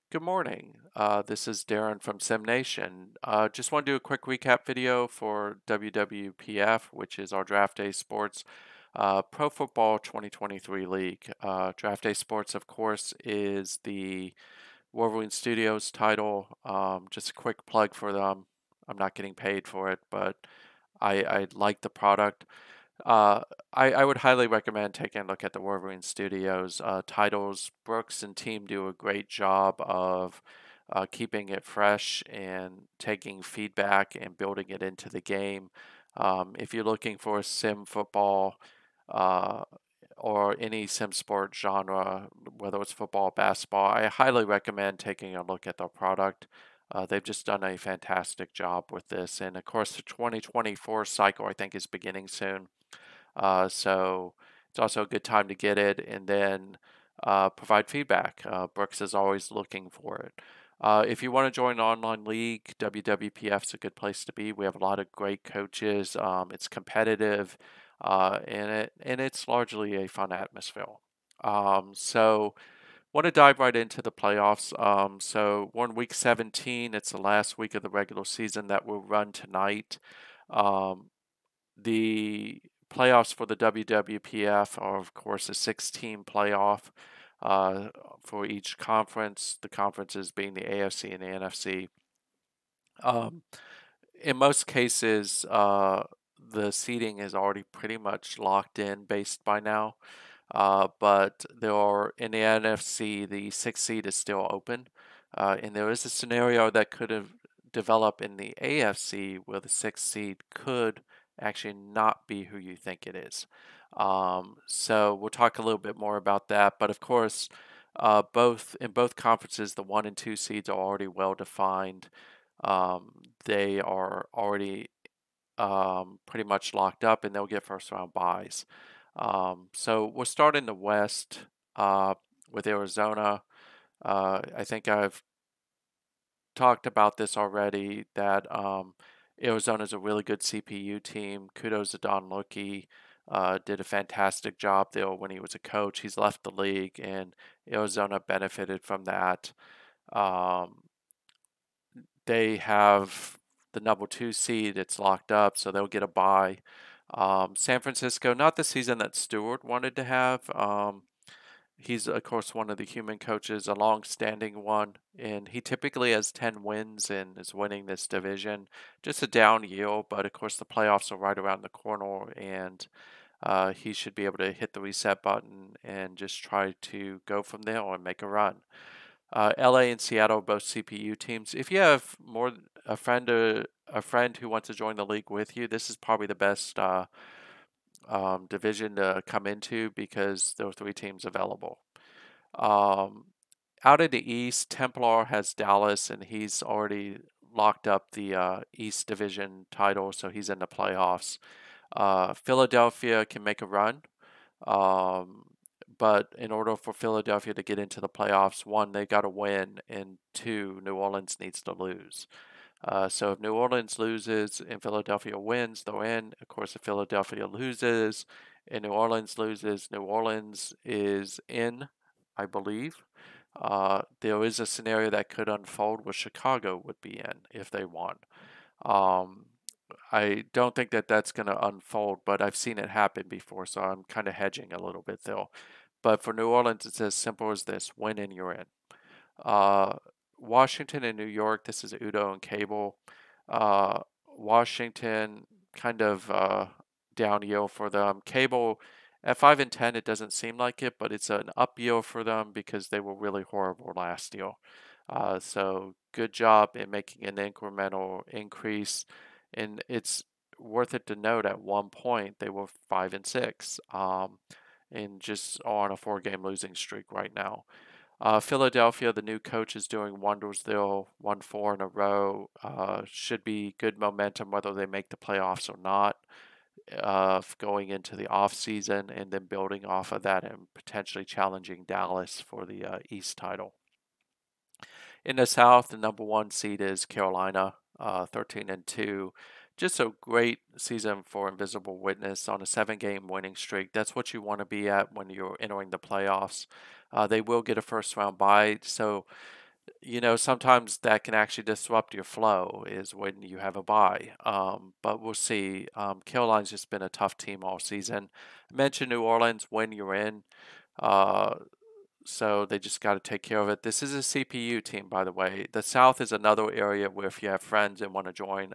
Good morning. This is Darren from SimNation. Just want to do a quick recap video for WWPF, which is our Draft Day Sports Pro Football 2023 League. Draft Day Sports, of course, is the Wolverine Studios title. Just a quick plug for them. I'm not getting paid for it, but I like the product. Uh, I would highly recommend taking a look at the Wolverine Studios titles. Brooks and team do a great job of keeping it fresh and taking feedback and building it into the game. If you're looking for a sim football uh, or any sim sport genre, whether it's football, basketball, I highly recommend taking a look at their product. They've just done a fantastic job with this. And of course, the 2024 cycle, I think, is beginning soon. So it's also a good time to get it and then provide feedback. Brooks is always looking for it. If you want to join an online league, WWPF is a good place to be. We have a lot of great coaches. It's competitive, and it's largely a fun atmosphere. So want to dive right into the playoffs. So we're in week 17. It's the last week of the regular season that will run tonight. Um, the playoffs for the WWPF are, of course, a 6-team playoff uh, for each conference, the conferences being the AFC and the NFC. Um, in most cases, the seeding is already pretty much locked in based by now. But there are in the NFC, the sixth seed is still open, and there is a scenario that could have developed in the AFC where the sixth seed could actually not be who you think it is. So we'll talk a little bit more about that. But of course, both in both conferences, the 1 and 2 seeds are already well defined. They are already pretty much locked up, and they'll get first round buys. So we'll start in the West uh, with Arizona. I think I've talked about this already that Arizona is a really good CPU team. Kudos to Don Luckey. Did a fantastic job there when he was a coach. He's left the league, and Arizona benefited from that. Um, they have the number 2 seed. It's locked up, so they'll get a bye. San Francisco, not the season that Stewart wanted to have. He's, of course, one of the human coaches, a long-standing one, and he typically has 10 wins and is winning this division. Just a down year, but of course the playoffs are right around the corner, and he should be able to hit the reset button and just try to go from there and make a run. LA and Seattle are both CPU teams. If you have more a friend who wants to join the league with you, this is probably the best division to come into because there are 3 teams available. Um, Out of the East, Templar has Dallas, and he's already locked up the East Division title, so he's in the playoffs. Philadelphia can make a run, um, but in order for Philadelphia to get into the playoffs, one, they got to win, and two, New Orleans needs to lose. So if New Orleans loses and Philadelphia wins, they're in. Of course, if Philadelphia loses and New Orleans loses, New Orleans is in, I believe. There is a scenario that could unfold where Chicago would be in if they won. Um, I don't think that that's going to unfold, but I've seen it happen before, so I'm kind of hedging a little bit though. But for New Orleans, it's as simple as this: win and you're in. Uh, Washington and New York, this is Udo and Cable. Washington, kind of down yield for them. Cable, at 5 and 10, it doesn't seem like it, but it's an up yield for them because they were really horrible last year. So good job in making an incremental increase. And it's worth it to note at one point they were 5 and 6, and just on a 4-game losing streak right now. Philadelphia, the new coach is doing wonders. They'll won 4 in a row. Should be good momentum whether they make the playoffs or not. Going into the off season and then building off of that and potentially challenging Dallas for the East title. In the South, the number 1 seed is Carolina, 13-2. Just a great season for Invisible Witness on a 7-game winning streak. That's what you want to be at when you're entering the playoffs. They will get a first round bye, so sometimes that can actually disrupt your flow is when you have a bye. But we'll see. Carolina's just been a tough team all season. I mentioned New Orleans when you're in. Uh, so they just got to take care of it. This is a CPU team, by the way. The South is another area where if you have friends and want to join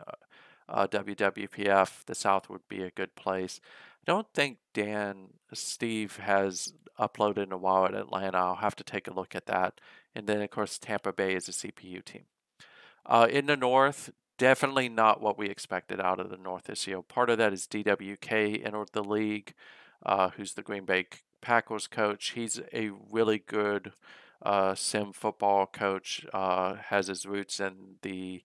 WWPF, the South would be a good place. I don't think Steve has uploaded in a while at Atlanta. I'll have to take a look at that. And then, of course, Tampa Bay is a CPU team. In the North, definitely not what we expected out of the North this year. Part of that is DWK entered the league, who's the Green Bay Packers coach. He's a really good sim football coach, has his roots in the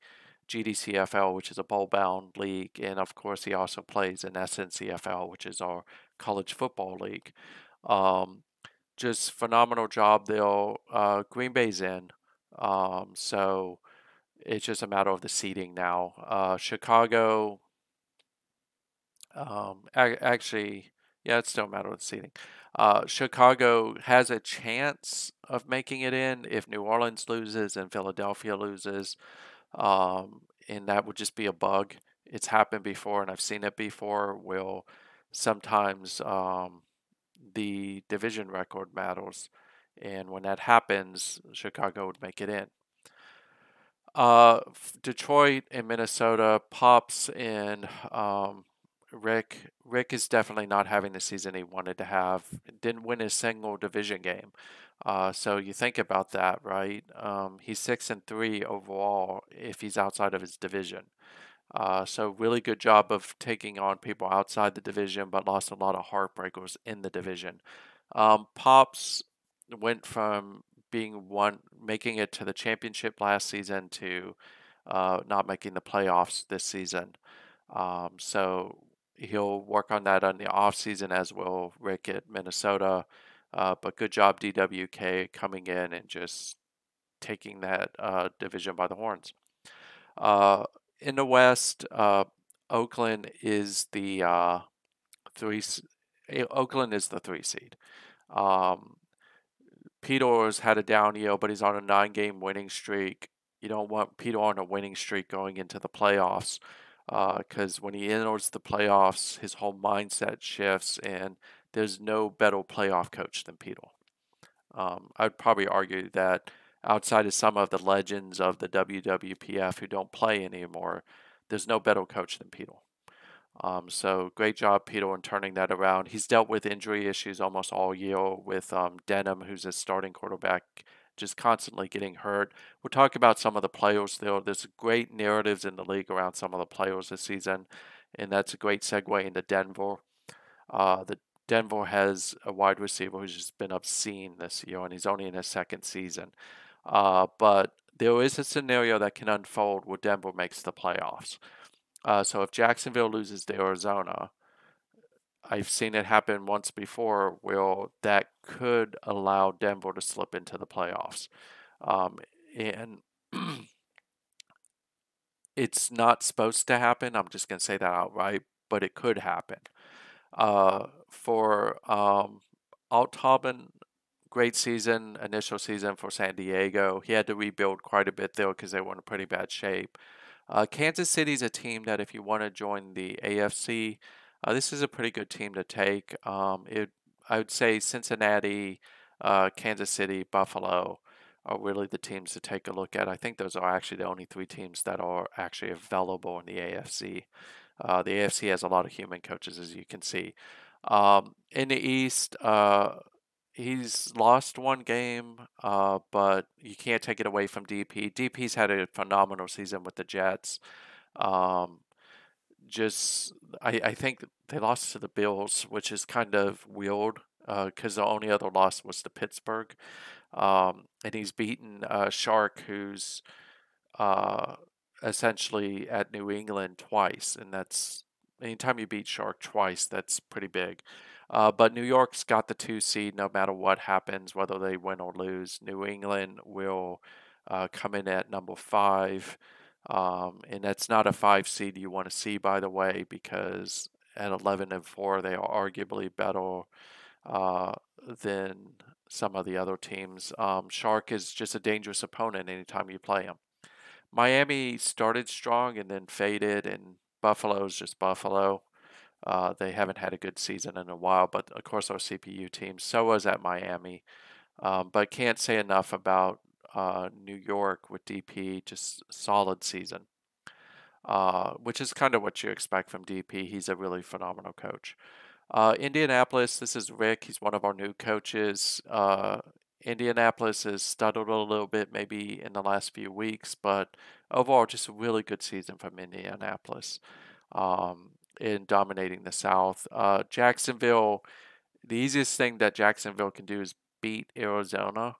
GDCFL, which is a bowl-bound league, and of course he also plays in SNCFL, which is our college football league. Um, just phenomenal job there. Green Bay's in, so it's just a matter of the seeding now. Chicago, actually, yeah, it's still a matter of the seeding. Chicago has a chance of making it in if New Orleans loses and Philadelphia loses, and that would just be a bug. It's happened before, and I've seen it before. Will sometimes the division record matters, and when that happens, Chicago would make it in. Detroit and Minnesota, Pops and Rick. Rick is definitely not having the season he wanted to have. Didn't win a single division game. So you think about that, right? He's 6-3 overall if he's outside of his division. So really good job of taking on people outside the division, but lost a lot of heartbreakers in the division. Pops went from being making it to the championship last season to not making the playoffs this season. So he'll work on that on the off season, as will Rick at Minnesota. But good job, DWK, coming in and just taking that division by the horns. Uh, in the West, Oakland is the three. Oakland is the 3 seed. Um, Peter's had a down year, but he's on a 9-game winning streak. You don't want Peter on a winning streak going into the playoffs, because when he enters the playoffs, his whole mindset shifts, and there's no better playoff coach than Peter. I'd probably argue that outside of some of the legends of the WWPF who don't play anymore, there's no better coach than Peter. So great job, Peter, in turning that around. He's dealt with injury issues almost all year with Denham, who's a starting quarterback, just constantly getting hurt. We'll talk about some of the players there. There's great narratives in the league around some of the players this season, and that's a great segue into Denver. The Denver has a wide receiver who's just been obscene this year, and he's only in his second season. But there is a scenario that can unfold where Denver makes the playoffs. So if Jacksonville loses to Arizona, I've seen it happen once before where that could allow Denver to slip into the playoffs. And it's not supposed to happen. I'm just going to say that outright, but it could happen. For Althaben, great season, initial season for San Diego. He had to rebuild quite a bit there because they were in a pretty bad shape. Kansas City's a team that if you want to join the AFC, this is a pretty good team to take. I would say Cincinnati, Kansas City, Buffalo are really the teams to take a look at. I think those are actually the only 3 teams that are actually available in the AFC. The AFC has a lot of human coaches, as you can see. In the East, he's lost 1 game, but you can't take it away from DP. DP's had a phenomenal season with the Jets. Um, I think they lost to the Bills, which is kind of weird because the only other loss was to Pittsburgh. And he's beaten Shark, who's uh, essentially at New England twice, and that's anytime you beat Shark twice, that's pretty big. But New York's got the 2 seed no matter what happens, whether they win or lose. New England will come in at number 5, and that's not a 5 seed you want to see, by the way, because at 11-4 they are arguably better than some of the other teams. Shark is just a dangerous opponent anytime you play him. Miami started strong and then faded, and Buffalo's just Buffalo. They haven't had a good season in a while, but of course our CPU team. So was at Miami, but can't say enough about New York with DP. Just solid season, which is kind of what you expect from DP. He's a really phenomenal coach. Indianapolis, this is Rick. He's one of our new coaches. Indianapolis has stuttered a little bit maybe in the last few weeks, but overall, just a really good season from Indianapolis in dominating the South. Jacksonville, the easiest thing that Jacksonville can do is beat Arizona,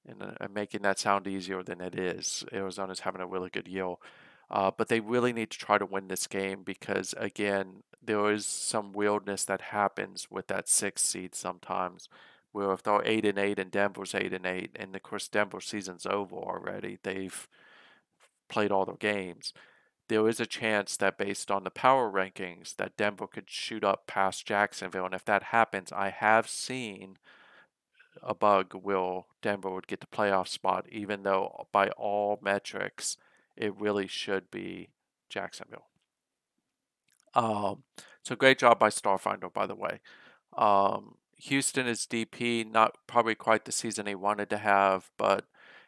and I'm making that sound easier than it is. Arizona's having a really good year. But they really need to try to win this game because, again, there is some weirdness that happens with that sixth seed sometimes. Where if they're 8-8 and Denver's 8-8, and of course Denver's season's over already, they've played all their games. There is a chance that based on the power rankings, that Denver could shoot up past Jacksonville, and if that happens, I have seen a bug will Denver would get the playoff spot, even though by all metrics it really should be Jacksonville. So great job by Starfinder, by the way. Houston is DP, not probably quite the season he wanted to have, but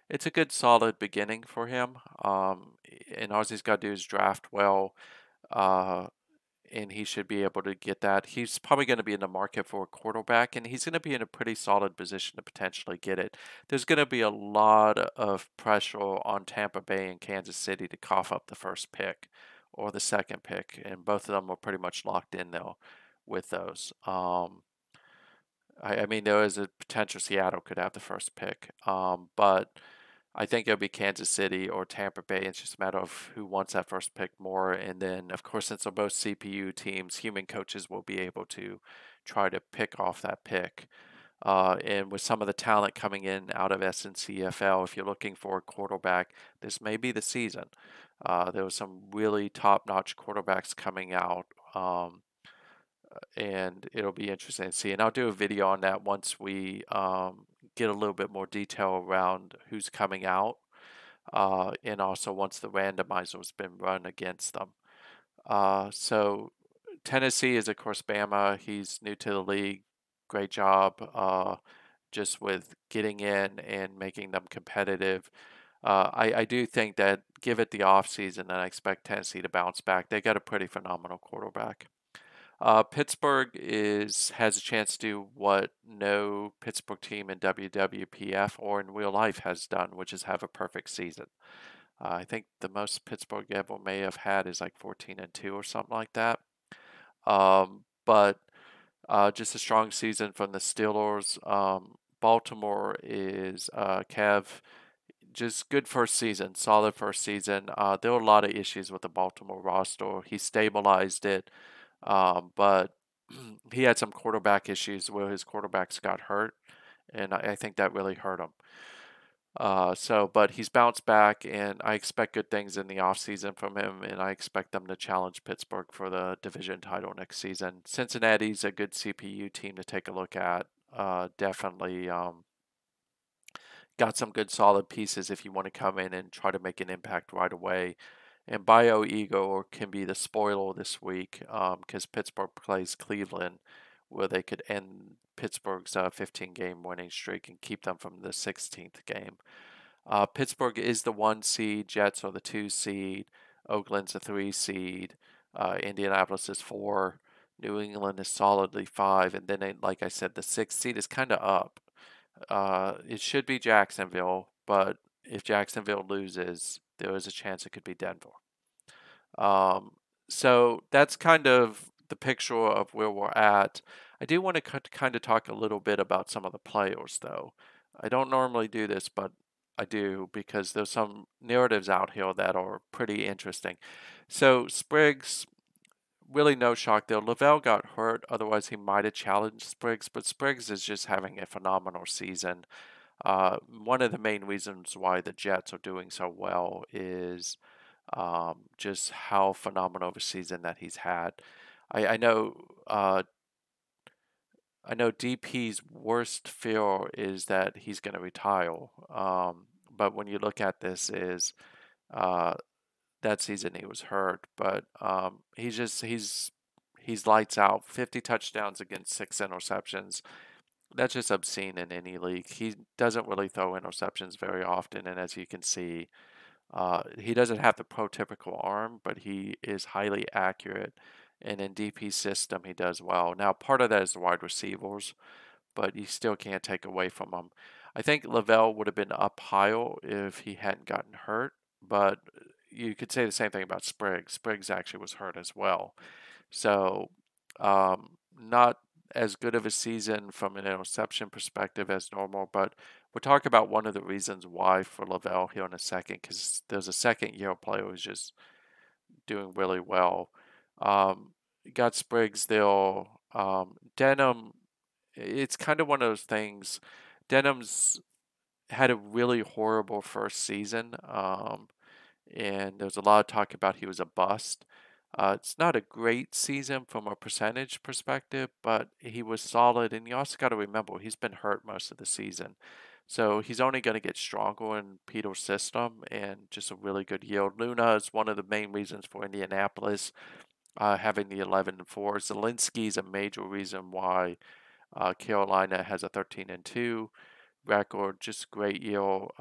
it's a good solid beginning for him. And all he's got to do is draft well. Uh, and he should be able to get that. He's probably going to be in the market for a quarterback, and he's going to be in a pretty solid position to potentially get it. There's going to be a lot of pressure on Tampa Bay and Kansas City to cough up the first pick or the second pick, and both of them are pretty much locked in though with those. I mean, there is a potential Seattle could have the first pick, but I think it'll be Kansas City or Tampa Bay. It's just a matter of who wants that first pick more. And then, of course, since they're both CPU teams, human coaches will be able to try to pick off that pick. And with some of the talent coming in out of SNCFL, if you're looking for a quarterback, this may be the season. There were some really top-notch quarterbacks coming out. And it'll be interesting to see. And I'll do a video on that once we get a little bit more detail around who's coming out, and also once the randomizer's been run against them. So Tennessee is, of course, Bama. He's new to the league. Great job just with getting in and making them competitive. I do think that give it the offseason, and I expect Tennessee to bounce back. They got a pretty phenomenal quarterback. Pittsburgh has a chance to do what no Pittsburgh team in WWPF or in real life has done, which is have a perfect season. I think the most Pittsburgh ever may have had is like 14-2 or something like that. But just a strong season from the Steelers. Baltimore is Kev. Just good first season, solid first season. There were a lot of issues with the Baltimore roster. He stabilized it. But he had some quarterback issues where his quarterbacks got hurt, and I think that really hurt him. But he's bounced back, and I expect good things in the offseason from him, and I expect them to challenge Pittsburgh for the division title next season. Cincinnati's a good CPU team to take a look at. Definitely got some good solid pieces if you want to come in and try to make an impact right away. And Bio Ego can be the spoiler this week because Pittsburgh plays Cleveland, where they could end Pittsburgh's 15-game winning streak and keep them from the 16th game. Pittsburgh is the 1 seed, Jets are the 2 seed, Oakland's the 3 seed, Indianapolis is 4, New England is solidly 5, and then, like I said, the 6th seed is kind of up. It should be Jacksonville, but if Jacksonville loses, there is a chance it could be Denver. So that's kind of the picture of where we're at. I do want to kind of talk a little bit about some of the players, though. I don't normally do this, but I do because there's some narratives out here that are pretty interesting. So Spriggs, really no shock there. Lavelle got hurt, otherwise he might have challenged Spriggs, but Spriggs is just having a phenomenal season. One of the main reasons why the Jets are doing so well is just how phenomenal of a season that he's had. I know I know DP's worst fear is that he's going to retire. But when you look at this, is uh, that season he was hurt, but he's lights out. 50 touchdowns against 6 interceptions. That's just obscene in any league. He doesn't really throw interceptions very often, and as you can see, he doesn't have the prototypical arm, but he is highly accurate. And in DP's system, he does well. Now, part of that is the wide receivers, but you still can't take away from him. I think Lavelle would have been up higher if he hadn't gotten hurt, but you could say the same thing about Spriggs. Spriggs actually was hurt as well. So, not as good of a season from an interception perspective as normal, but we'll talk about one of the reasons why for Lavelle here in a second, because there's a second year player who's just doing really well. Got Spriggs there. Denham, it's kind of one of those things. Denham's had a really horrible first season. And there's a lot of talk about he was a bust. It's not a great season from a percentage perspective, but he was solid. And you also got to remember, he's been hurt most of the season. So he's only going to get stronger in Peter's system and just a really good yield. Luna is one of the main reasons for Indianapolis having the 11-4. Zielinski is a major reason why Carolina has a 13-2 record, just great yield.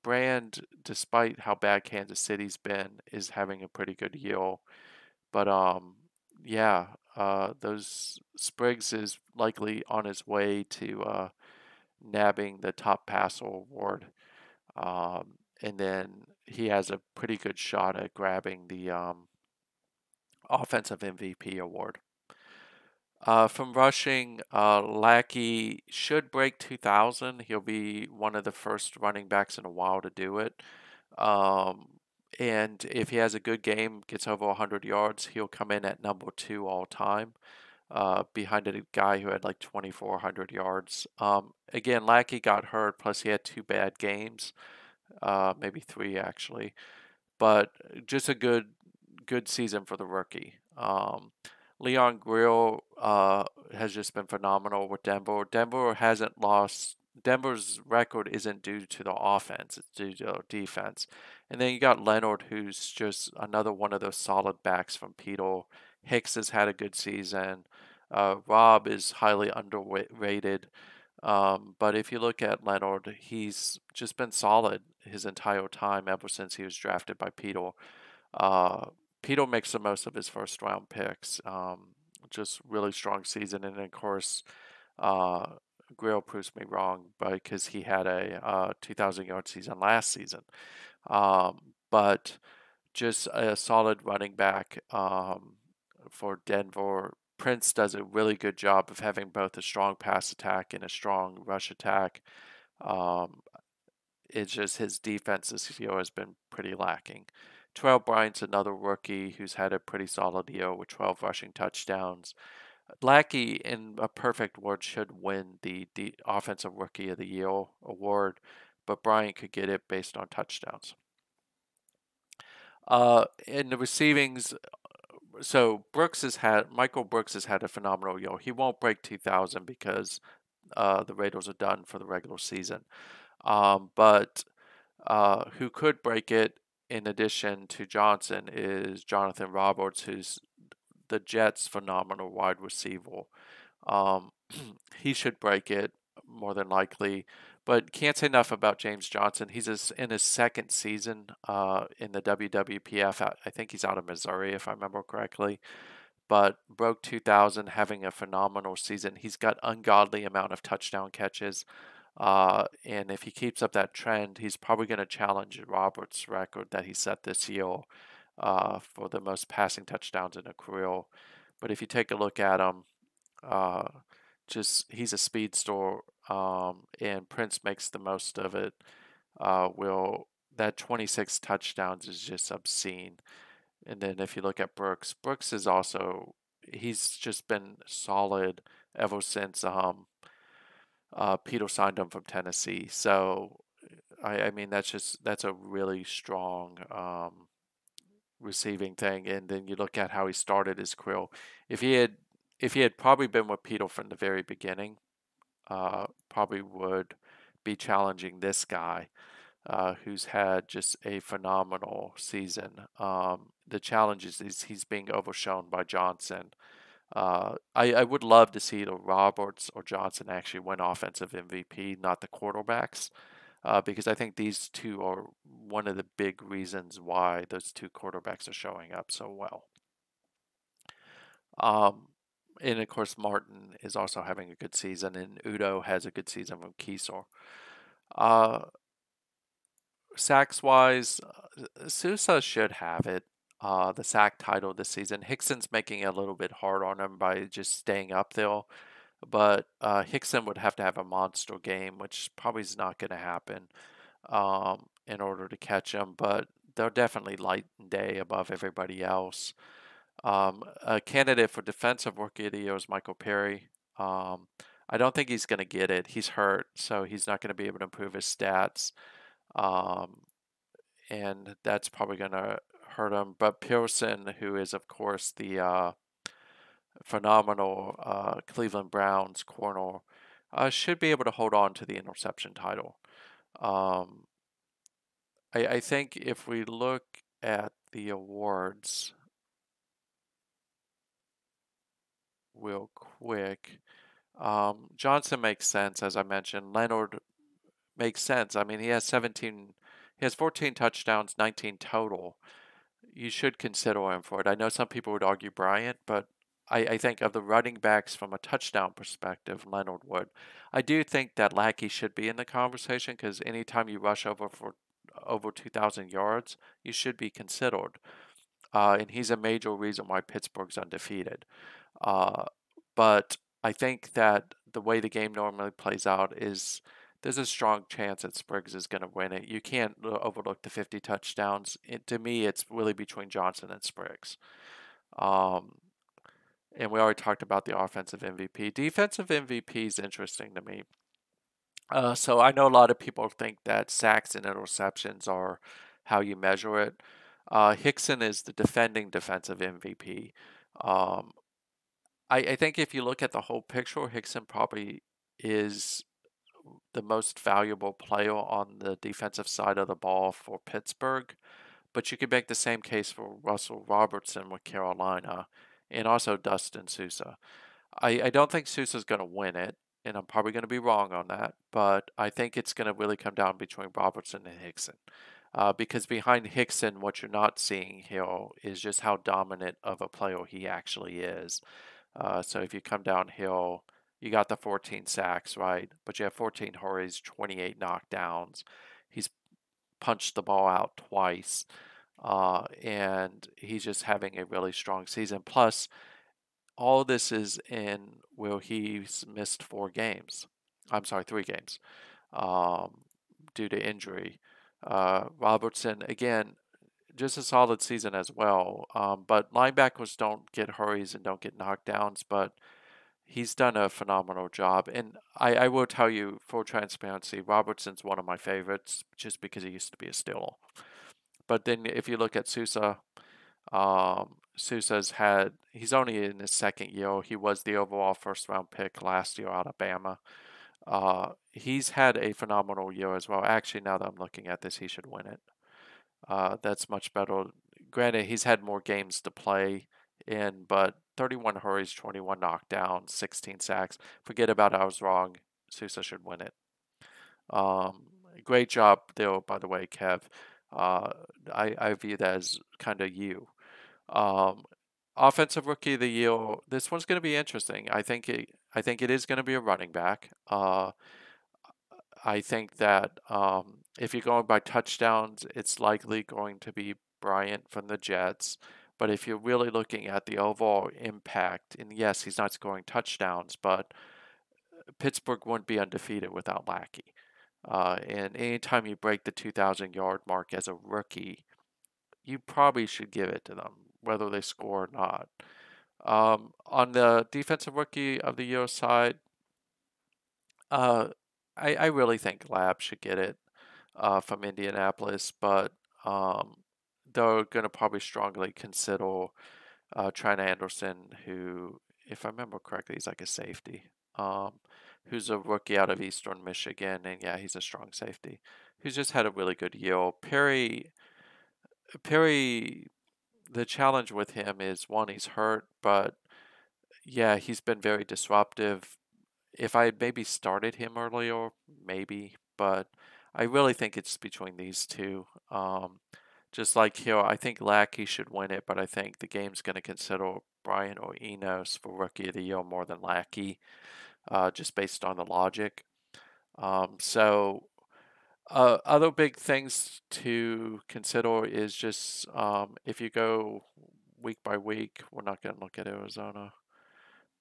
Brand, despite how bad Kansas City's been, is having a pretty good yield. But yeah, those Spriggs is likely on his way to nabbing the top passer award. And then he has a pretty good shot at grabbing the offensive MVP award. From rushing, Lackey should break 2,000. He'll be one of the first running backs in a while to do it. And if he has a good game, gets over 100 yards, he'll come in at number 2 all time, behind a guy who had like 2,400 yards. Again, Lackey got hurt, plus he had 2 bad games, maybe 3 actually. But just a good season for the rookie. Leon Grill has just been phenomenal with Denver. Denver hasn't lost. Denver's record isn't due to the offense; it's due to their defense. And then you got Leonard, who's just another one of those solid backs from Peter. Hicks has had a good season. Rob is highly underrated. But if you look at Leonard, he's just been solid his entire time ever since he was drafted by Peter. Uh, Peter makes the most of his first round picks. Just really strong season, and of course, uh, Grill proves me wrong because he had a 2,000 yard season last season. But just a solid running back for Denver. Prince does a really good job of having both a strong pass attack and a strong rush attack. Um, it's just his defense this year has been pretty lacking. Terrell Bryant's another rookie who's had a pretty solid year with 12 rushing touchdowns. Lackey, in a perfect world, should win the Offensive Rookie of the Year award, but Bryant could get it based on touchdowns. In the receivings, so Michael Brooks has had a phenomenal year. He won't break 2,000 because the Raiders are done for the regular season. But who could break it in addition to Johnson is Jonathan Roberts, who's the Jets' phenomenal wide receiver. Um, he should break it more than likely, but can't say enough about James Johnson. He's in his second season in the WWPF. I think he's out of Missouri, if I remember correctly, but broke 2,000, having a phenomenal season. He's got ungodly amount of touchdown catches. And if he keeps up that trend, he's probably going to challenge Roberts' record that he set this year for the most passing touchdowns in a career. But if you take a look at him, uh, he's a speedster, and Prince makes the most of it. Will that 26 touchdowns is just obscene. And then if you look at Brooks is also he's just been solid ever since Peter signed him from Tennessee. So I mean that's a really strong receiving thing. And then you look at how he started his career. If he had if he had probably been with Peter from the very beginning, probably would be challenging this guy, who's had just a phenomenal season. The challenge is he's being overshown by Johnson. I would love to see either Roberts or Johnson actually win Offensive MVP, not the quarterbacks, because I think these two are one of the big reasons why those two quarterbacks are showing up so well. Um, and of course, Martin is also having a good season, and Udo has a good season from Kiesel. Uh, Sacks wise, Sousa should have it. The sack title this season. Hickson's making it a little bit hard on him by just staying up there, but Hickson would have to have a monster game, which probably is not going to happen in order to catch him. But they're definitely light and day above everybody else. A candidate for Defensive Rookie of the Year is Michael Perry. I don't think he's going to get it. He's hurt, so he's not going to be able to improve his stats. Um, and that's probably going to hurt him. But Pearson, who is, of course, the phenomenal Cleveland Browns corner, should be able to hold on to the interception title. Um, I think if we look at the awards real quick, Johnson makes sense, as I mentioned. Leonard makes sense. I mean, he has 14 touchdowns, 19 total. You should consider him for it. I know some people would argue Bryant, but I think of the running backs from a touchdown perspective, Leonard would. I do think that Lackey should be in the conversation because anytime you rush over for over 2,000 yards, you should be considered. And he's a major reason why Pittsburgh's undefeated. Uh, but I think that the way the game normally plays out is there's a strong chance that Spriggs is going to win it. You can't overlook the 50 touchdowns. To me, it's really between Johnson and Spriggs. Um, and we already talked about the offensive MVP. Defensive MVP is interesting to me. So I know a lot of people think that sacks and interceptions are how you measure it. Hickson is the defending defensive MVP. Um, I think if you look at the whole picture, Hickson probably is the most valuable player on the defensive side of the ball for Pittsburgh. But you could make the same case for Russell Robertson with Carolina and also Dustin Sousa. I don't think Sousa's going to win it, and I'm probably going to be wrong on that, but I think it's going to really come down between Robertson and Hickson. Because behind Hickson, what you're not seeing here is just how dominant of a player he actually is. So if you come downhill, you got the 14 sacks, right? But you have 14 hurries, 28 knockdowns. He's punched the ball out twice, and he's just having a really strong season. Plus, all this is in where he's missed 4 games. I'm sorry, 3 games due to injury. Robertson, again, just a solid season as well. But linebackers don't get hurries and don't get knockdowns, but he's done a phenomenal job. And I will tell you, for transparency, Robertson's one of my favorites just because he used to be a Steeler. But then if you look at Sousa, he's only in his second year. He was the overall first round pick last year out of Bama. He's had a phenomenal year as well. Actually, now that I'm looking at this, he should win it. That's much better. Granted, he's had more games to play in, but 31 hurries, 21 knockdowns, 16 sacks. Forget about I was wrong. Sousa should win it. Um, Great job there, by the way, Kev. Uh, I view that as kind of you. Um, Offensive Rookie of the Year. This one's going to be interesting. I think it is going to be a running back. I think that if you're going by touchdowns, it's likely going to be Bryant from the Jets. But if you're really looking at the overall impact, and yes, he's not scoring touchdowns, but Pittsburgh wouldn't be undefeated without Lackey. And anytime you break the 2,000 yard mark as a rookie, you probably should give it to them, whether they score or not. On the Defensive Rookie of the Year side, uh, I really think Lab should get it from Indianapolis, but um, they're going to probably strongly consider Trent Anderson, who if I remember correctly, he's like a safety. Um, who's a rookie out of Eastern Michigan, and yeah, he's a strong safety. Who's just had a really good year. Perry, the challenge with him is one, he's hurt, but yeah, he's been very disruptive. If I had maybe started him earlier, maybe, but I really think it's between these two. Just like here, I think Lackey should win it, but I think the game's going to consider Bryant or Enos for Rookie of the Year more than Lackey, just based on the logic. Other big things to consider is just if you go week by week, we're not going to look at Arizona.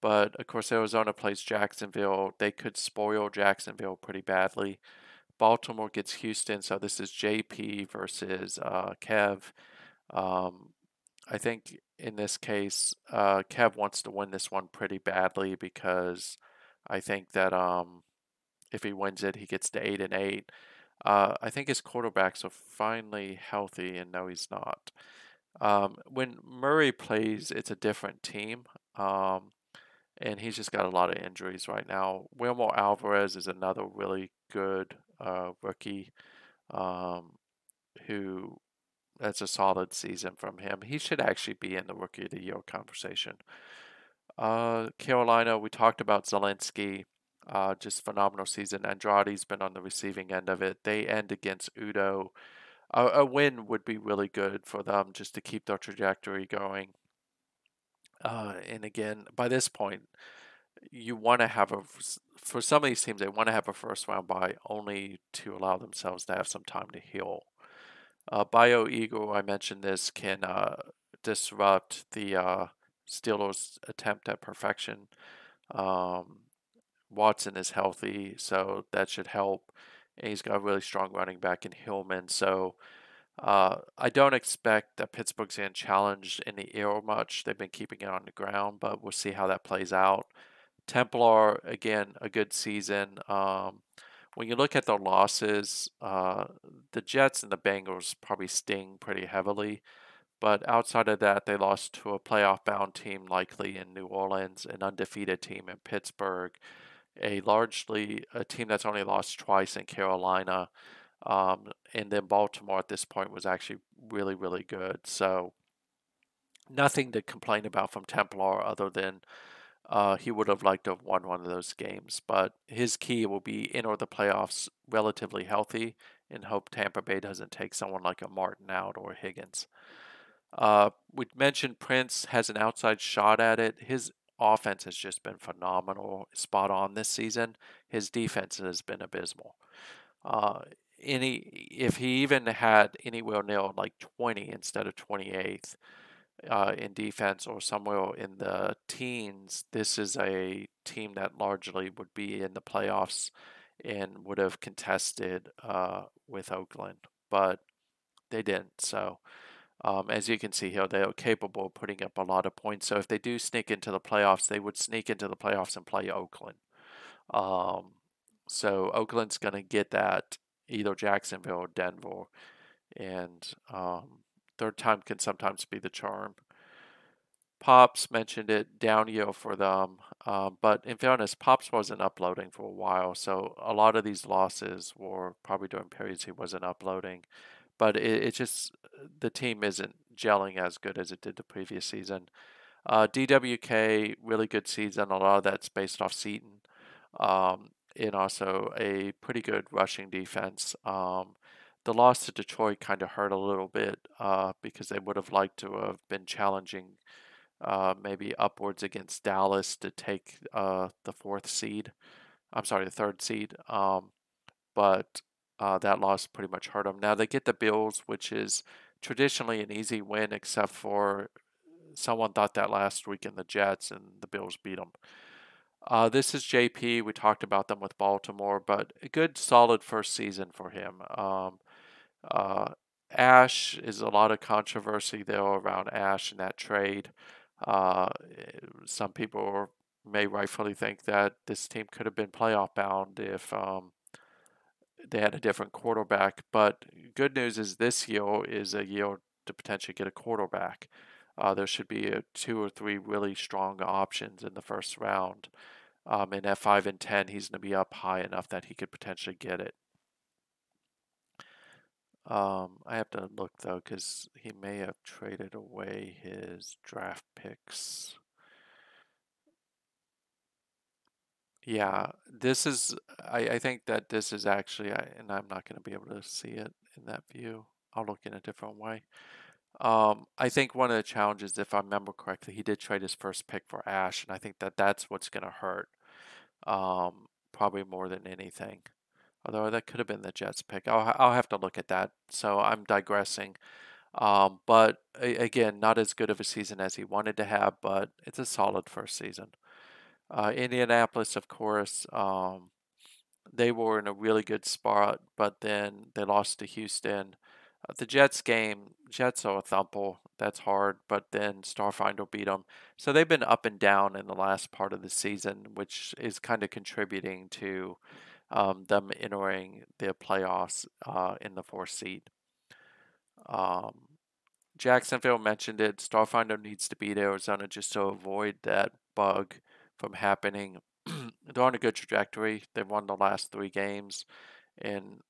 But of course, Arizona plays Jacksonville. They could spoil Jacksonville pretty badly. Baltimore gets Houston, so this is JP versus Kev. Um, I think in this case, Kev wants to win this one pretty badly because I think that if he wins it, he gets to 8-8. I think his quarterbacks are finally healthy, and no, he's not. When Murray plays, it's a different team. Um, and he's just got a lot of injuries right now. WILMER ALVAREZ is another really good rookie um, who that's a solid season from him. He should actually be in the Rookie of the Year conversation. Carolina, we talked about Zelensky, just phenomenal season. Andrade's been on the receiving end of it. They end against Udo. A win would be really good for them just to keep their trajectory going. And again, by this point, you want to have for some of these teams, they want to have a first round bye only to allow themselves to have some time to heal. Bio Eagle, I mentioned this, can disrupt the Steelers' attempt at perfection. Um, Watson is healthy, so that should help. And he's got a really strong running back in Hillman. So I don't expect that Pittsburgh's going to challenge in the air much. They've been keeping it on the ground, but we'll see how that plays out. Templar, again, a good season. When you look at the losses, the Jets and the Bengals probably sting pretty heavily. But outside of that, they lost to a playoff bound team, likely in New Orleans, an undefeated team in Pittsburgh, a team that's only lost twice in Carolina. And then Baltimore at this point was actually really, really good. So nothing to complain about from Templar other than he would have liked to have won one of those games, but his key will be enter the playoffs relatively healthy and hope Tampa Bay doesn't take someone like a Martin out or Higgins. We mentioned Prince has an outside shot at it. His offense has just been phenomenal, spot on this season. His defense has been abysmal. Uh, if he even had anywhere near like 20 instead of 28th, in defense or somewhere in the teens, this is a team that largely would be in the playoffs and would have contested with Oakland, but they didn't. So, as you can see here, they are capable of putting up a lot of points. So, if they do sneak into the playoffs, they would sneak into the playoffs and play Oakland. Um, so, Oakland's going to get that either Jacksonville or Denver, and third time can sometimes be the charm. Pops mentioned it down year for them, but in fairness, Pops wasn't uploading for a while, so a lot of these losses were probably during periods he wasn't uploading. But it just the team isn't gelling as good as it did the previous season. DWK, really good season. A lot of that's based off Seton, and also a pretty good rushing defense. The loss to Detroit kind of hurt a little bit because they would have liked to have been challenging maybe upwards against Dallas to take the fourth seed. I'm sorry, the third seed. But that loss pretty much hurt them. Now they get the Bills, which is traditionally an easy win, except for someone thought that last week in the Jets, and the Bills beat them. This is JP. We talked about them with Baltimore, but a good solid first season for him. Uh, Ash is a lot of controversy there around Ash and that trade. Uh, some people may rightfully think that this team could have been playoff bound if they had a different quarterback. But good news is this year is a year to potentially get a quarterback. There should be two or three really strong options in the first round. And at 5 and 10, he's going to be up high enough that he could potentially get it. I have to look though, because he may have traded away his draft picks. Yeah, this is, I think that this is actually, and I'm not going to be able to see it in that view. I'll look in a different way. I think one of the challenges, if I remember correctly, he did trade his first pick for Ash, and I think that that's what's going to hurt, probably more than anything. Although that could have been the Jets pick. I'll have to look at that. So I'm digressing. But again, not as good of a season as he wanted to have, but it's a solid first season. Indianapolis, of course, they were in a really good spot, but then they lost to Houston. The Jets game, Jets are a thumper. That's hard, but then Starfinder beat them. So they've been up and down in the last part of the season, which is kind of contributing to them entering the playoffs in the fourth seed. Um, Jacksonville mentioned it. Starfinder needs to beat Arizona just to avoid that bug from happening. They're on a good trajectory. They've won the last three games, and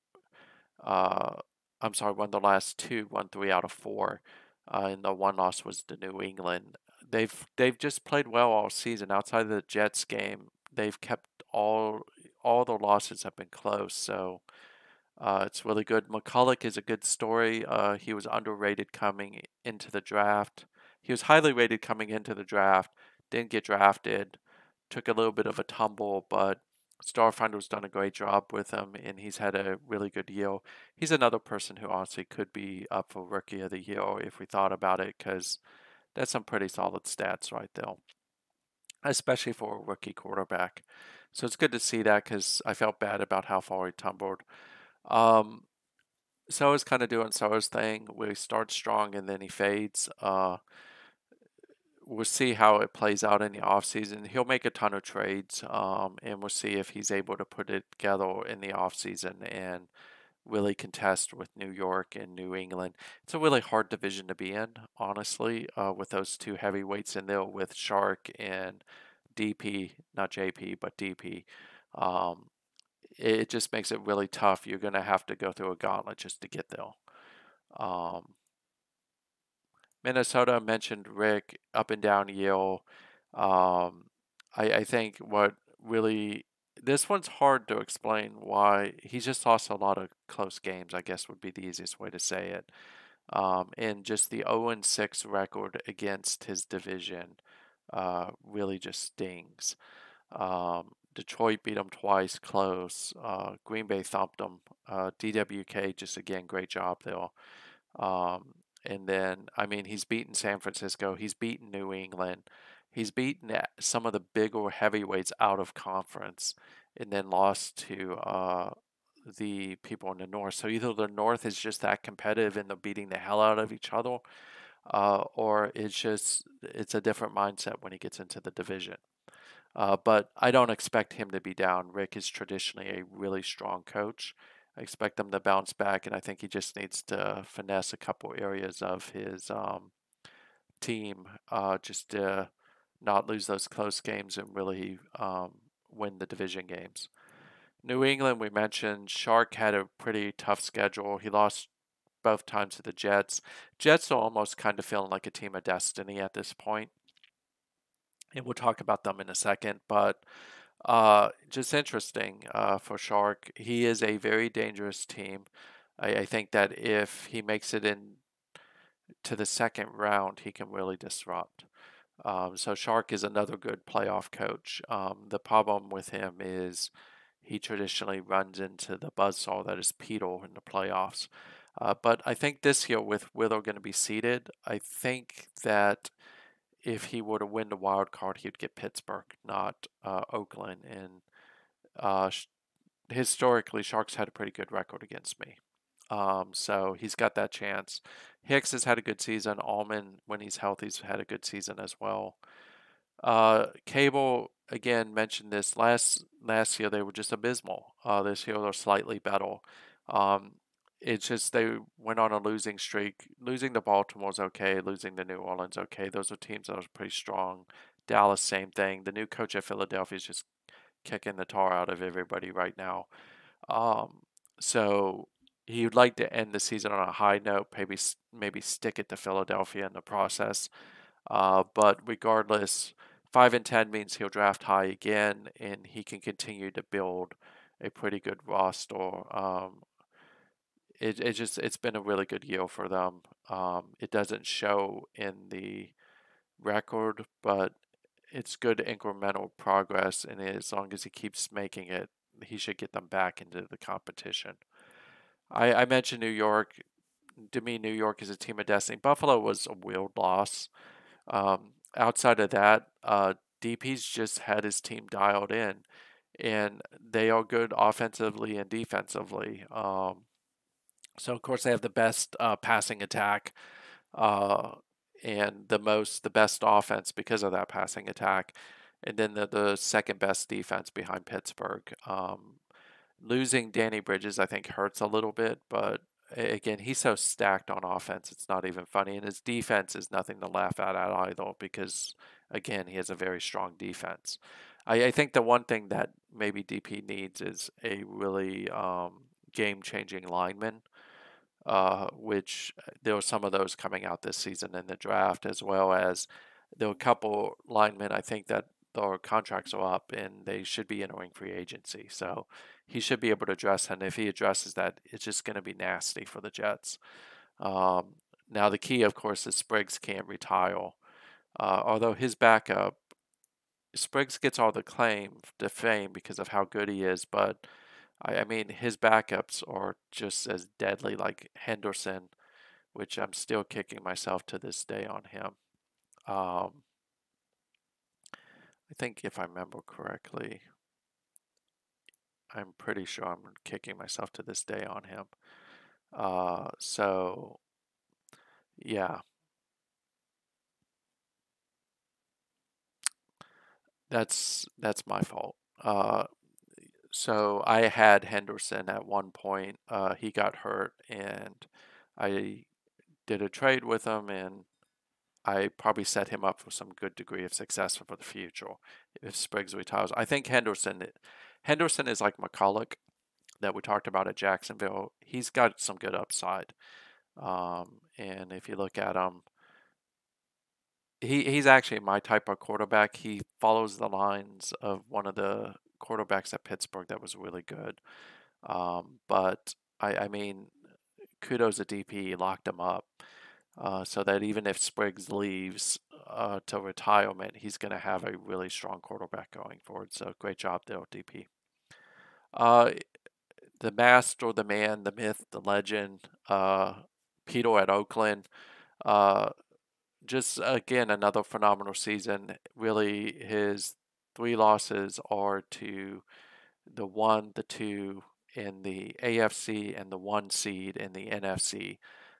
uh, I'm sorry, won the last two, won three out of four, and the one loss was to New England. They've just played well all season. Outside of the Jets game, they've kept all the losses have been close. So it's really good. McCulloch is a good story. He was underrated coming into the draft. He was highly rated coming into the draft, didn't get drafted, took a little bit of a tumble, but Starfinder's done a great job with him, and he's had a really good year. He's another person who honestly could be up for Rookie of the Year if we thought about it, because that's some pretty solid stats right there, especially for a rookie quarterback. So it's good to see that because I felt bad about how far he tumbled. Um, so is kind of doing So's thing where he starts strong and then he fades. We'll see how it plays out in the offseason. He'll make a ton of trades, and we'll see if he's able to put it together in the offseason and really contest with New York and New England. It's a really hard division to be in, honestly, with those two heavyweights in there with Shark and DP, not JP, but DP. Um, it just makes it really tough. You're going to have to go through a gauntlet just to get there. Um, Minnesota mentioned Rick up and down Yale. Um, I think what really this one's hard to explain why he's just lost a lot of close games. I guess would be the easiest way to say it. And just the 0-6 record against his division really just stings. Detroit beat them twice close. Green Bay thumped them. DWK just again great job there. Um, and then, I mean, he's beaten San Francisco. He's beaten New England. He's beaten some of the bigger heavyweights out of conference and then lost to the people in the North. So either the North is just that competitive and they're beating the hell out of each other, or it's a different mindset when he gets into the division. But I don't expect him to be down. Rick is traditionally a really strong coach. I expect him to bounce back, and I think he just needs to finesse a couple areas of his team just to not lose those close games and really win the division games. New England, we mentioned, Shark had a pretty tough schedule. He lost both times to the Jets. Jets are almost kind of feeling like a team of destiny at this point, and we'll talk about them in a second, but just interesting for Shark. He is a very dangerous team. I think that if he makes it in to the second round, he can really disrupt. So Shark is another good playoff coach. The problem with him is he traditionally runs into the buzzsaw that is Peter in the playoffs. But I think this year, with where they're going to be seated, I think that if he were to win the wild card, he'd get Pittsburgh, not Oakland. And uh, historically, Sharks had a pretty good record against me. So he's got that chance. Hicks has had a good season. Allman, when he's healthy, has had a good season as well. Cable again mentioned this last year they were just abysmal. This year they're slightly better. Um, it's just they went on a losing streak. Losing to Baltimore's okay. Losing to New Orleans okay. Those are teams that are pretty strong. Dallas, same thing. The new coach at Philadelphia is just kicking the tar out of everybody right now. Um, so he would like to end the season on a high note, maybe stick it to Philadelphia in the process. But regardless, 5-10 means he'll draft high again, and he can continue to build a pretty good roster. It's been a really good year for them. It doesn't show in the record, but it's good incremental progress, and as long as he keeps making it, he should get them back into the competition. I mentioned New York. To me, New York is a team of destiny. Buffalo was a weird loss. Outside of that, DP's just had his team dialed in, and they are good offensively and defensively. So of course they have the best passing attack uh, and the best offense because of that passing attack, and then the second best defense behind Pittsburgh. Losing Danny Bridges, I think, hurts a little bit, but again, he's so stacked on offense, it's not even funny. And his defense is nothing to laugh at either because, again, he has a very strong defense. I think the one thing that maybe DP needs is a really game changing lineman, which there were some of those coming out this season in the draft, as well as there were a couple linemen I think that their contracts are up and they should be entering free agency. So he should be able to address, and if he addresses that, it's just going to be nasty for the Jets. Um, Now, the key, of course, is Spriggs can't retire. Although his backup, Spriggs gets all the claim to fame because of how good he is, but I mean, his backups are just as deadly, like Henderson, which I'm still kicking myself to this day on him. Um, I think if I remember correctly, I'm pretty sure I'm kicking myself to this day on him. So yeah, that's my fault. So I had Henderson at one point. He got hurt, and I did a trade with him, and I probably set him up for some good degree of success for the future if Spriggs retires. I think Henderson is like McCulloch that we talked about at Jacksonville. He's got some good upside. And if you look at him, he's actually my type of quarterback. He follows the lines of one of the quarterbacks at Pittsburgh that was really good. But I mean, kudos to DP, he locked him up. So that even if Spriggs leaves to retirement, he's going to have a really strong quarterback going forward. So great job there, DP. Uh, the master, the man, the myth, the legend, Peter at Oakland. Uh, just again another phenomenal season. Really, his three losses are to the 1, the 2 in the AFC and the 1 seed in the NFC.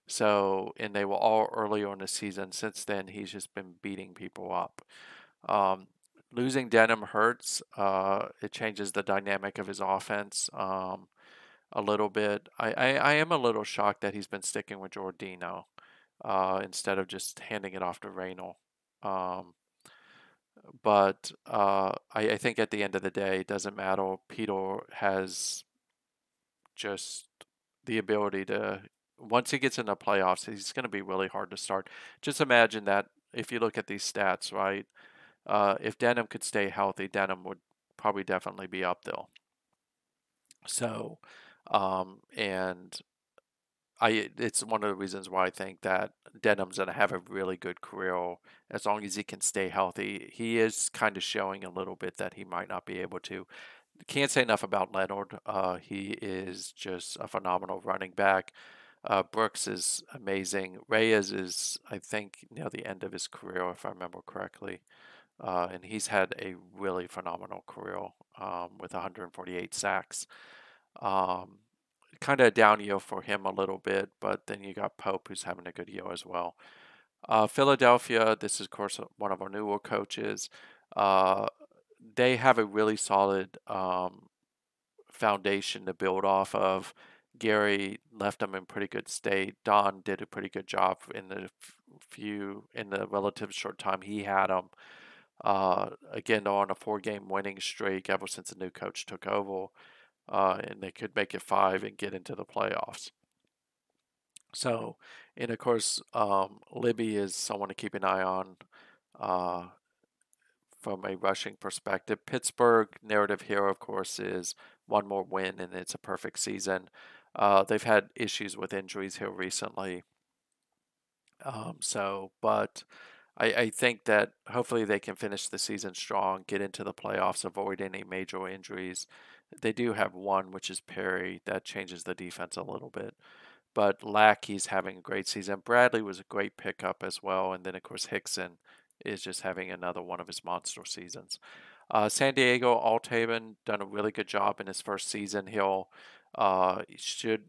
So, and they were all earlier in the season. Since then, he's just been beating people up. Um, Losing Denham hurts. It changes the dynamic of his offense a little bit. I am a little shocked that he's been sticking with Jordino instead of just handing it off to Raynor. Um, but I think at the end of the day, it doesn't matter. Peter has just the ability to, once he gets in the playoffs, he's going to be really hard to start. Just imagine that if you look at these stats, right? If Denham could stay healthy, Denham would probably definitely be up there. So, and it's one of the reasons why I think that Denham's going to have a really good career as long as he can stay healthy. He is kind of showing a little bit that he might not be able to. Can't say enough about Leonard. He is just a phenomenal running back. Brooks is amazing. Reyes is, I think, near the end of his career, if I remember correctly. And he's had a really phenomenal career with 148 sacks. Um, Kind of a down year for him a little bit, but then you got Pope who's having a good year as well. Philadelphia, this is of course one of our newer coaches. Uh, they have a really solid foundation to build off of. Gary left them in pretty good state. Don did a pretty good job in in the relative short time he had them. Again, they're on a 4-game winning streak ever since the new coach took over, and they could make it 5 and get into the playoffs. So, and of course, Libby is someone to keep an eye on uh, from a rushing perspective. Pittsburgh narrative here, of course, is one more win and it's a perfect season. They've had issues with injuries here recently. But I think that hopefully they can finish the season strong, get into the playoffs, avoid any major injuries. They do have one, which is Perry. That changes the defense a little bit. But Lackey's having a great season. Bradley was a great pickup as well. And then, of course, Hickson is just having another one of his monster seasons. San Diego, Althaven done a really good job in his first season. Should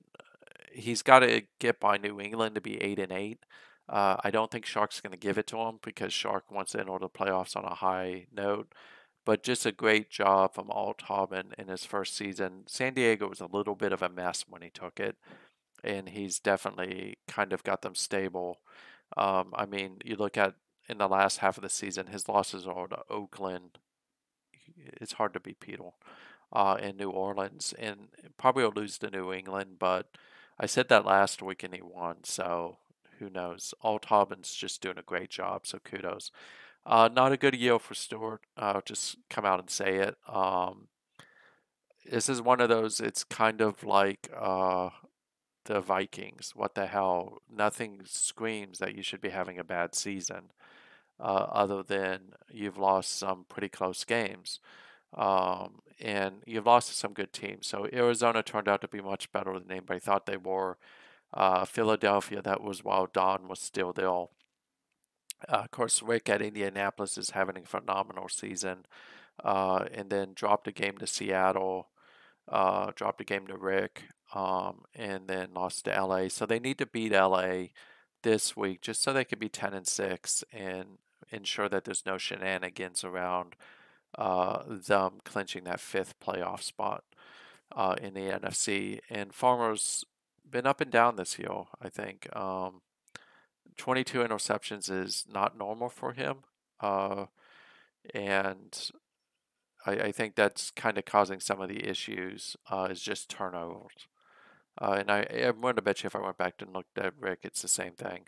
he's got to get by New England to be 8-8. I don't think Shark's going to give it to him because Shark wants to enter the playoffs on a high note. But just a great job from Althaven in his first season. San Diego was a little bit of a mess when he took it, and he's definitely kind of got them stable. I mean, you look at in the last half of the season, his losses are to Oakland. It's hard to beat Pete in New Orleans, and probably will lose to New England. But I said that last week and he won, so who knows? Althaven's just doing a great job, so kudos. Not a good year for Stewart. Just come out and say it. This is one of those. It's kind of like the Vikings. What the hell? Nothing screams that you should be having a bad season, other than you've lost some pretty close games. And you've lost to some good teams. So Arizona turned out to be much better than anybody thought they were. Philadelphia, that was while Don was still there. Of course, Rick at Indianapolis is having a phenomenal season. And then dropped a game to Seattle, dropped a game to Rick, and then lost to LA. So they need to beat LA this week just so they can be 10-6 and ensure that there's no shenanigans around them clinching that 5th playoff spot in the NFC. And Farmer's been up and down this year, I think. 22 interceptions is not normal for him. Uh, and I think that's kind of causing some of the issues is just turnovers. I'm going to bet you if I went back and looked at Rick, it's the same thing.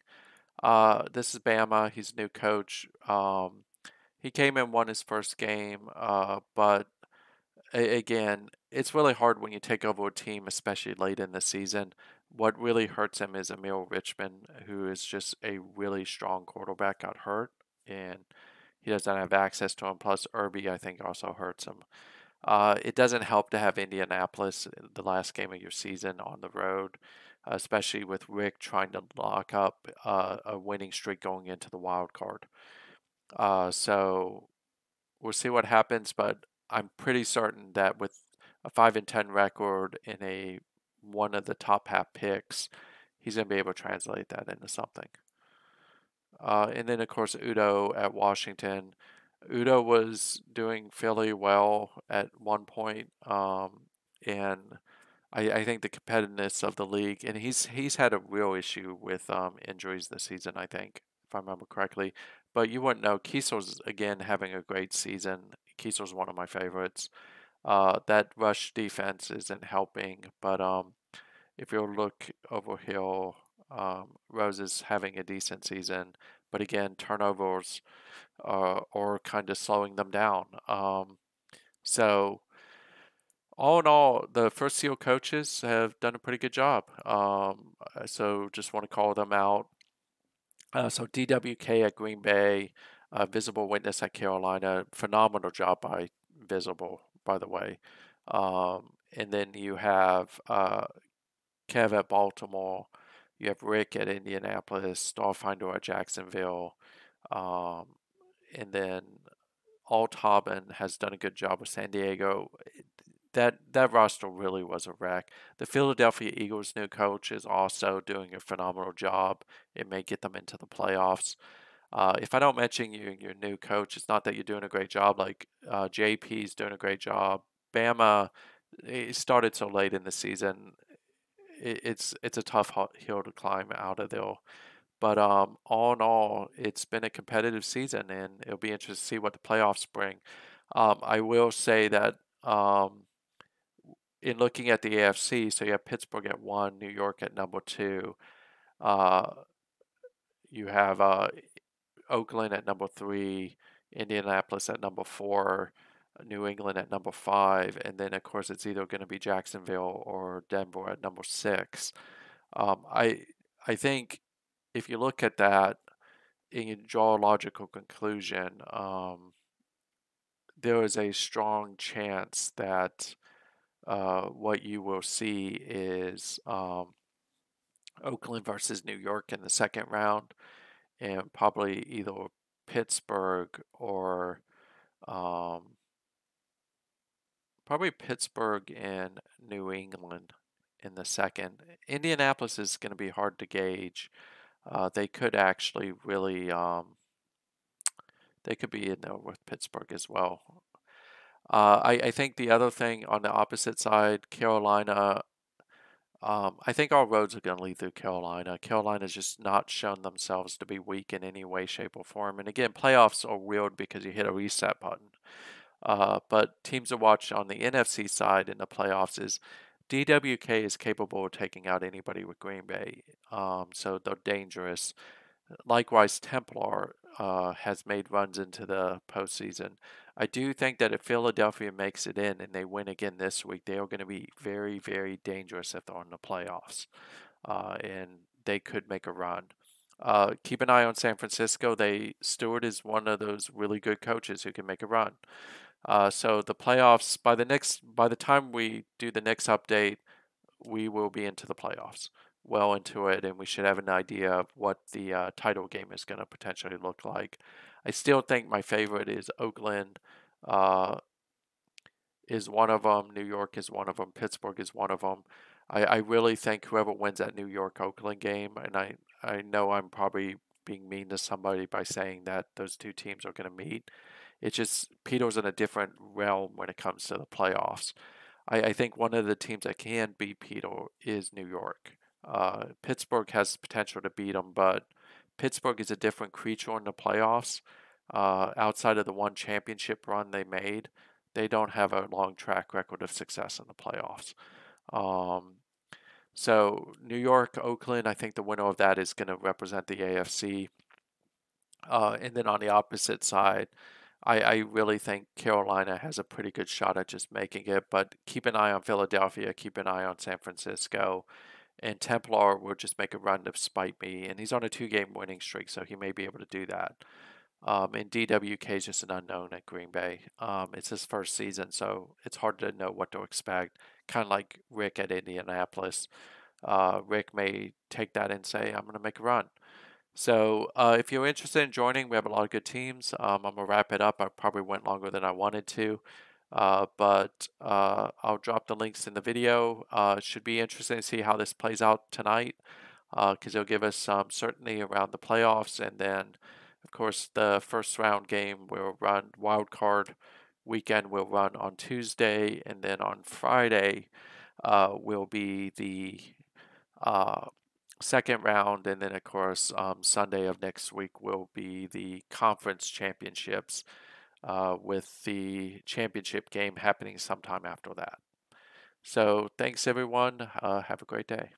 This is Bama. He's a new coach. He came in, won his first game, but again, it's really hard when you take over a team, especially late in the season. What really hurts him is Emil Richmond, who is just a really strong quarterback, got hurt, and he doesn't have access to him. Plus, Irby, I think, also hurts him. It doesn't help to have Indianapolis the last game of your season on the road, especially with Rick trying to lock up a winning streak going into the wild card. So we'll see what happens, but I'm pretty certain that with a 5-10 record in a one of the top half picks, he's going to be able to translate that into something. And then, of course, Udo at Washington. Udo was doing fairly well at one point, and I think the competitiveness of the league, and he's had a real issue with injuries this season, I think, if I remember correctly. But you wouldn't know. Kiesel's, again, having a great season. Kiesel's one of my favorites. That rush defense isn't helping, but if you look over here, Rose is having a decent season, but again, turnovers are kind of slowing them down. So all in all, the first seal coaches have done a pretty good job. So just want to call them out. So DWK at Green Bay, Visible Witness at Carolina, phenomenal job by Visible, by the way. And then you have Kev at Baltimore. You have Rick at Indianapolis, Starfinder at Jacksonville, um, and then Althaven has done a good job with San Diego. That roster really was a wreck. The Philadelphia Eagles' new coach is also doing a phenomenal job. It may get them into the playoffs. If I don't mention your new coach, it's not that you're doing a great job. Like JP's doing a great job. Bama, it started so late in the season. it's a tough hill to climb out of there. But all in all, it's been a competitive season, and it'll be interesting to see what the playoffs bring. I will say that in looking at the AFC, so you have Pittsburgh at 1, New York at number 2. Uh, you have Oakland at number 3, Indianapolis at number 4, New England at number 5, and then of course it's either going to be Jacksonville or Denver at number 6. Um, I I think if you look at that and you draw a logical conclusion, there is a strong chance that what you will see is Oakland versus New York in the second round, and probably either Pittsburgh or um, probably Pittsburgh and New England in the second. Indianapolis is going to be hard to gauge. They could actually really, they could be in there with Pittsburgh as well. I think the other thing on the opposite side, Carolina, I think all roads are going to lead through Carolina. Carolina's just not shown themselves to be weak in any way, shape, or form. And again, playoffs are weird because you hit a reset button. But teams to watch on the NFC side in the playoffs is DWK is capable of taking out anybody with Green Bay. So they're dangerous. Likewise, Templar has made runs into the postseason. I do think that if Philadelphia makes it in and they win again this week, they are going to be very, very dangerous if they're in the playoffs. And they could make a run. Keep an eye on San Francisco. Stewart is one of those really good coaches who can make a run. So the playoffs by the time we do the next update, we will be into the playoffs, well into it, and we should have an idea of what the title game is going to potentially look like. I still think my favorite is Oakland, uh, is one of them. New York is one of them. Pittsburgh is one of them. I really think whoever wins that New York Oakland game, and I know I'm probably being mean to somebody by saying that those two teams are going to meet. It's just Peter's in a different realm when it comes to the playoffs. I think one of the teams that can beat Peter is New York. Pittsburgh has potential to beat them, but Pittsburgh is a different creature in the playoffs. Outside of the one championship run they made, they don't have a long track record of success in the playoffs. Um, so New York, Oakland, I think the winner of that is going to represent the AFC. And then on the opposite side, I really think Carolina has a pretty good shot at just making it, but keep an eye on Philadelphia, keep an eye on San Francisco, and Templar will just make a run to spite me, and he's on a 2-game winning streak, so he may be able to do that. And DWK is just an unknown at Green Bay. It's his first season, so it's hard to know what to expect. Kind of like Rick at Indianapolis. Rick may take that and say, I'm going to make a run. So if you're interested in joining, we have a lot of good teams. I'm going to wrap it up. I probably went longer than I wanted to, but I'll drop the links in the video. It should be interesting to see how this plays out tonight because it'll give us some certainty around the playoffs. And then, of course, the first round game will run wild card weekend will run on Tuesday, and then on Friday will be the uh, second round, and then of course Sunday of next week will be the conference championships, with the championship game happening sometime after that. So thanks everyone. Have a great day.